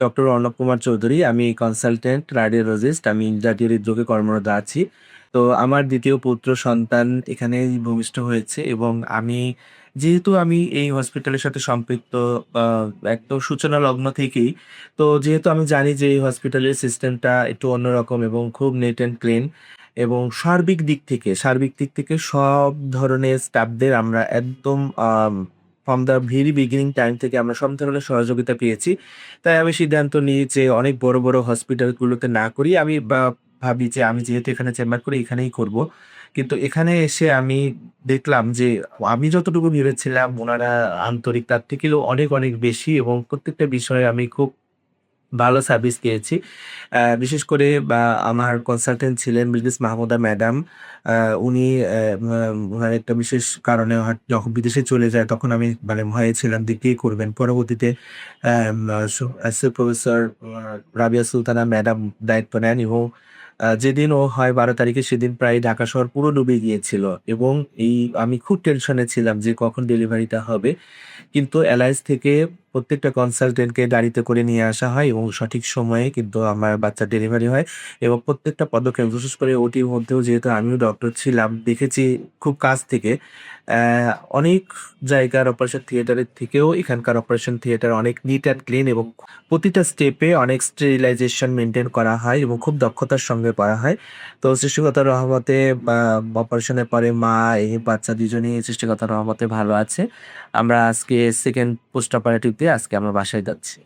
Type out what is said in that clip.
Doctor Arnab Kumar Chowdhury. আমি consultant রাডিওলজিস্ট। আমি জাতীয় হৃদরোগে কর্মরত আছি। তো আমার ২য় পুত্র সন্তান এখানেই ভূমিষ্ঠ হয়েছে এবং যেহেতু আমি এই হসপিটালের সাথে সম্পৃক্ত আ একদম সূচনা লগ্ন থেকেই। তো যেহেতু আমি জানি যে এই হসপিটালের সিস্টেমটা একটু অন্যরকম এবং খুব নিট অ্যান্ড ক্লিন এবং সার্বিক দিক থেকে সব ধরনের স্টাফদের আমরা একদম from the very beginning time থেকে আমরা সব ধরনের সহযোগিতা পেয়েছি। তাই আমি সিদ্ধান্ত নিই যে অনেক বড় হসপিটালগুলোতে না করি। ভাবি যে আমি যেহেতু এখানে চেম্বার করি এখানেই করব। কিন্তু এখানে এসে আমি দেখলাম যে আমি যতটুকু ভেবেছিলাম উনারা আন্তরিক তার থেকেও অনেক বেশি এবং প্রত্যেকটা বিষয়ে আমি খুব ভালো সার্ভিস পেয়েছি। বিশেষ করে আমার কনসালটেন্ট ছিলেন মিসেস মাহমুদা ম্যাডাম। আ উনি উনার একটা বিশেষ কারণে যখন বিদেশে চলে যায় তখন আমি মানে ভয়ে ছিলাম যে কে করবেন। পরবর্তীতে অ্যাম আ সু associate professor Rabia Sultana madam দায়িত্ব নেন এবং যেদিন ও হয় ১২ তারিখে সেদিন প্রায় ঢাকা শহর পুরো ডুবে গিয়েছিল এবং আমি খুব টেনশনে ছিলাম যে কখন ডেলিভারিটা হবে। কিন্তু এলায়েন্স থেকে প্রত্যেকটা কনসালটেন্টকে গাড়িতে করে নিয়ে আসা হয় এবং সঠিক সময়ে কিন্তু আমার বাচ্চার ডেলিভারি হয় এবং প্রত্যেকটা পদক্ষেপ বিশেষ করে ওটির মধ্যেও যেহেতু আমিও ডক্টর ছিলাম, দেখেছি খুব কাছ থেকে। অনেক জায়গার অপারেশন থিয়েটারের থেকেও এখানকার অপারেশন থিয়েটার অনেক নিট অ্যান্ড ক্লিন এবং প্রতিটা স্টেপে অনেক স্টেরিলাইজেশন মেইনটেইন করা হয় এবং খুব দক্ষতার সঙ্গে করা হয়। তো সৃষ্টিকর্তার রহমতে বা অপারেশনের পরে মা, বাচ্চা দুজনেই সৃষ্টিকর্তার রহমতে ভালো আছে। আমরা আজকে 2nd পোস্ট অপারেটিভ দিয়ে আজকে আমরা বাসায় যাচ্ছি।